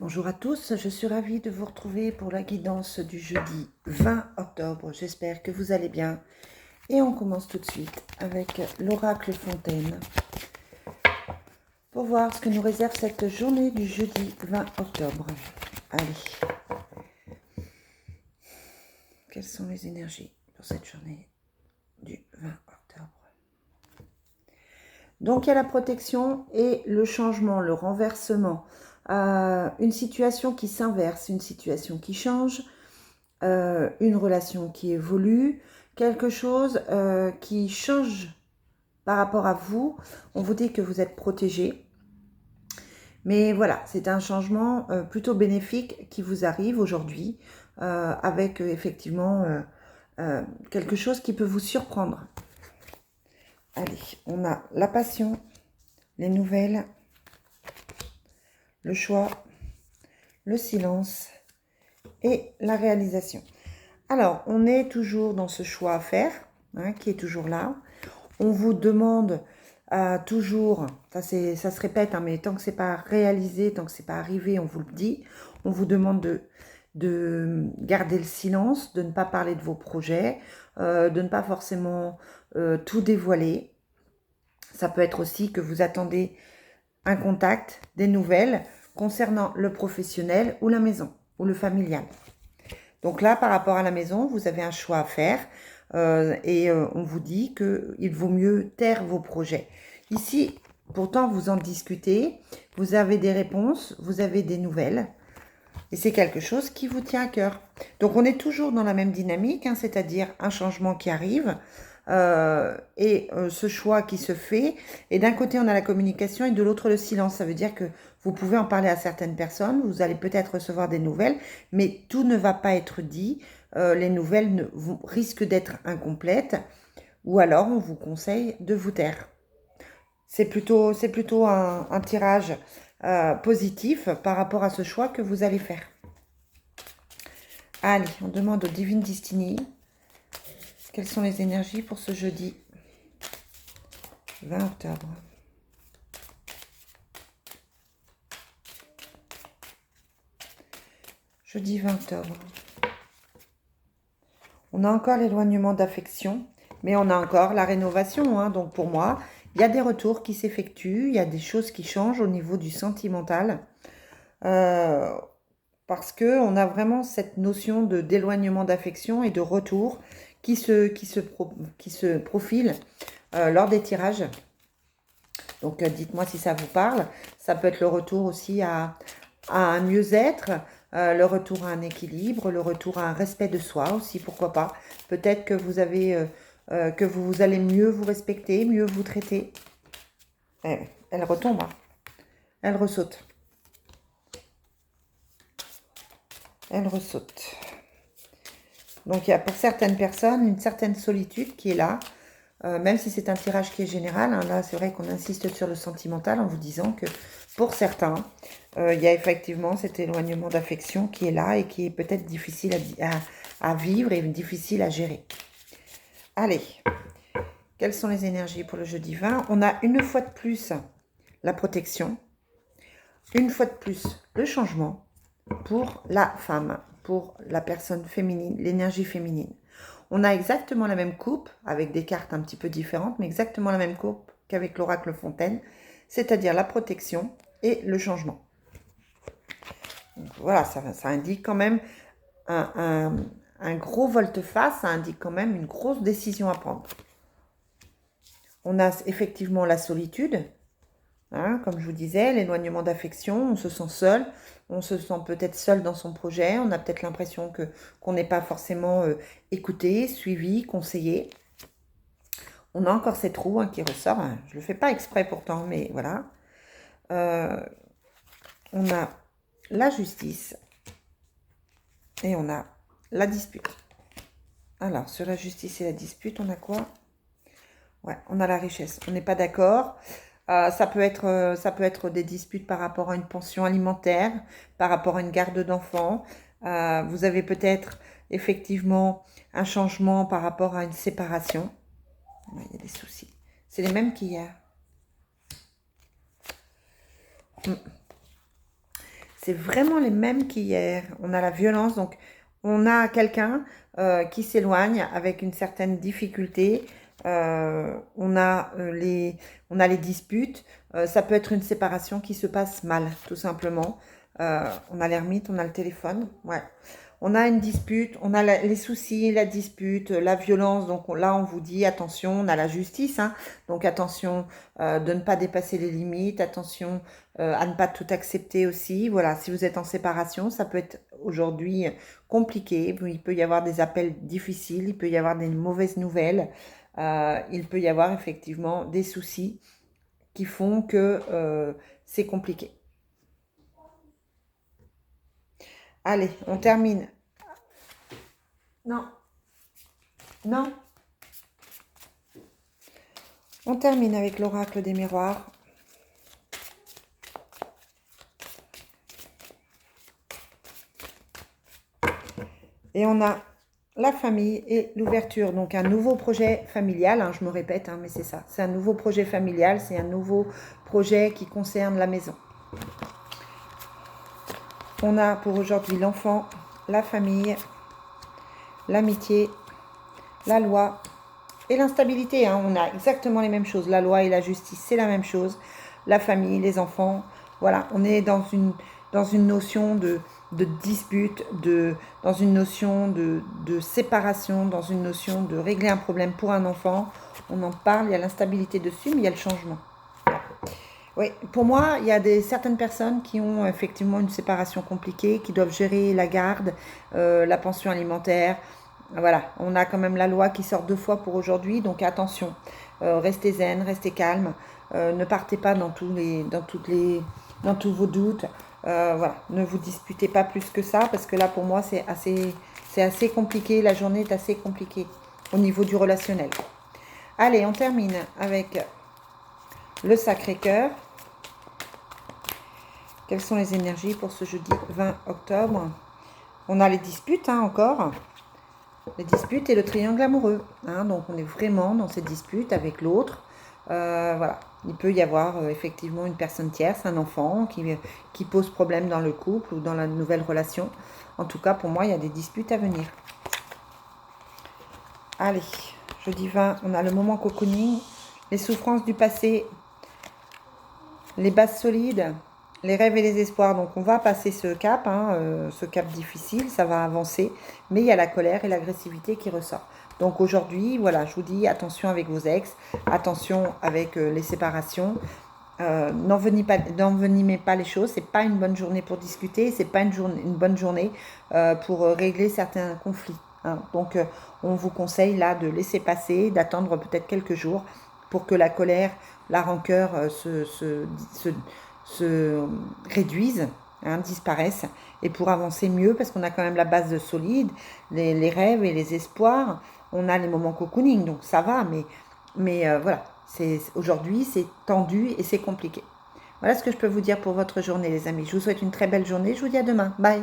Bonjour à tous, je suis ravie de vous retrouver pour la guidance du jeudi 20 octobre. J'espère que vous allez bien. Et on commence tout de suite avec l'oracle Fontaine pour voir ce que nous réserve cette journée du jeudi 20 octobre. Allez, quelles sont les énergies pour cette journée du 20 octobre? Donc il y a la protection et le changement, le renversement. Une situation qui s'inverse, une situation qui change, une relation qui évolue, quelque chose qui change par rapport à vous. On vous dit que vous êtes protégé. Mais voilà, c'est un changement plutôt bénéfique qui vous arrive aujourd'hui avec effectivement quelque chose qui peut vous surprendre. Allez, on a la passion, les nouvelles, le choix, le silence et la réalisation. Alors, on est toujours dans ce choix à faire, qui est toujours là. On vous demande toujours, ça se répète, mais tant que c'est pas réalisé, tant que c'est pas arrivé, on vous le dit. On vous demande de garder le silence, de ne pas parler de vos projets, de ne pas forcément tout dévoiler. Ça peut être aussi que vous attendez un contact, des nouvelles concernant le professionnel ou la maison, ou le familial. Donc là, par rapport à la maison, vous avez un choix à faire et on vous dit qu'il vaut mieux taire vos projets. Ici, pourtant, vous en discutez, vous avez des réponses, vous avez des nouvelles et c'est quelque chose qui vous tient à cœur. Donc on est toujours dans la même dynamique, c'est-à-dire un changement qui arrive et ce choix qui se fait. Et d'un côté, on a la communication et de l'autre, le silence. Ça veut dire que vous pouvez en parler à certaines personnes, vous allez peut-être recevoir des nouvelles, mais tout ne va pas être dit. Les nouvelles risquent d'être incomplètes ou alors on vous conseille de vous taire. C'est plutôt un tirage positif par rapport à ce choix que vous allez faire. Allez, on demande au Divine Destiny quelles sont les énergies pour ce jeudi 20 octobre. Jeudi 20 octobre. On a encore l'éloignement d'affection, mais on a encore la rénovation. Donc pour moi, il y a des retours qui s'effectuent, il y a des choses qui changent au niveau du sentimental. Parce qu'on a vraiment cette notion d'éloignement d'affection et de retour qui se profile lors des tirages. Donc dites-moi si ça vous parle. Ça peut être le retour aussi à un mieux-être, le retour à un équilibre, le retour à un respect de soi aussi, pourquoi pas. Peut-être que vous allez mieux vous respecter, mieux vous traiter. Elle retombe, elle ressaute. Elle ressaute. Donc il y a pour certaines personnes une certaine solitude qui est là, même si c'est un tirage qui est général. Là, c'est vrai qu'on insiste sur le sentimental en vous disant que pour certains, il y a effectivement cet éloignement d'affection qui est là et qui est peut-être difficile à vivre et difficile à gérer. Allez, quelles sont les énergies pour le jeudi 20? On a une fois de plus la protection, une fois de plus le changement pour la femme, pour la personne féminine, l'énergie féminine. On a exactement la même coupe, avec des cartes un petit peu différentes, mais exactement la même coupe qu'avec l'oracle Fontaine, c'est-à-dire la protection et le changement. Donc voilà, ça indique quand même un gros volte-face, ça indique quand même une grosse décision à prendre. On a effectivement la solitude, comme je vous disais, l'éloignement d'affection, on se sent seul, on se sent peut-être seul dans son projet, on a peut-être l'impression qu'on n'est pas forcément écouté, suivi, conseillé. On a encore cette roue qui ressort, je ne le fais pas exprès pourtant, mais voilà. On a la justice et on a la dispute. Alors, sur la justice et la dispute, on a quoi? Ouais, on a la richesse. On n'est pas d'accord. Ça peut être des disputes par rapport à une pension alimentaire, par rapport à une garde d'enfants. Vous avez peut-être effectivement un changement par rapport à une séparation. Ouais, il y a des soucis. C'est les mêmes qu'hier. c'est vraiment les mêmes qu'hier. On a la violence, donc on a quelqu'un qui s'éloigne avec une certaine difficulté. On a les disputes. Ça peut être une séparation qui se passe mal, tout simplement. On a l'ermite, on a le téléphone. Ouais. On a une dispute, on a les soucis, la dispute, la violence. Donc là, on vous dit attention, on a la justice. Hein, donc attention de ne pas dépasser les limites. Attention à ne pas tout accepter aussi. Voilà, si vous êtes en séparation, ça peut être aujourd'hui compliqué. Il peut y avoir des appels difficiles, il peut y avoir des mauvaises nouvelles. Il peut y avoir effectivement des soucis qui font que c'est compliqué. Allez, on termine. Non, non. On termine avec l'oracle des miroirs. Et on a la famille et l'ouverture. Donc un nouveau projet familial, hein, je me répète, hein, mais c'est ça. C'est un nouveau projet familial, c'est un nouveau projet qui concerne la maison. On a pour aujourd'hui l'enfant, la famille, l'amitié, la loi et l'instabilité. Hein. On a exactement les mêmes choses. La loi et la justice, c'est la même chose. La famille, les enfants, voilà. On est dans une notion de dispute, dans une notion de séparation, dans une notion de régler un problème pour un enfant. On en parle, il y a l'instabilité dessus, mais il y a le changement. Oui, pour moi, il y a certaines personnes qui ont effectivement une séparation compliquée, qui doivent gérer la garde, la pension alimentaire. Voilà, on a quand même la loi qui sort 2 fois pour aujourd'hui, donc attention, restez zen, restez calme, ne partez pas dans tous vos doutes. Voilà, ne vous disputez pas plus que ça, parce que là, pour moi, c'est assez compliqué. La journée est assez compliquée au niveau du relationnel. Allez, on termine avec le Sacré-Cœur. Quelles sont les énergies pour ce jeudi 20 octobre? On a les disputes, hein, encore. Les disputes et le triangle amoureux. Hein, donc, on est vraiment dans ces disputes avec l'autre. Voilà. Il peut y avoir effectivement une personne tierce, un enfant, qui pose problème dans le couple ou dans la nouvelle relation. En tout cas, pour moi, il y a des disputes à venir. Allez, jeudi 20, on a le moment cocooning, les souffrances du passé, les bases solides, les rêves et les espoirs. Donc on va passer ce cap, hein, ce cap difficile, ça va avancer, mais il y a la colère et l'agressivité qui ressort. Donc aujourd'hui, voilà, je vous dis attention avec vos ex, attention avec les séparations. N'envenimez pas les choses, c'est pas une bonne journée pour discuter, c'est pas une bonne journée pour régler certains conflits. Hein. Donc on vous conseille là de laisser passer, d'attendre peut-être quelques jours pour que la colère, la rancœur se réduisent, hein, disparaissent, et pour avancer mieux, parce qu'on a quand même la base de solide, les rêves et les espoirs, on a les moments cocooning, donc ça va, mais voilà, aujourd'hui c'est tendu et c'est compliqué. Voilà ce que je peux vous dire pour votre journée, les amis. Je vous souhaite une très belle journée, je vous dis à demain, bye.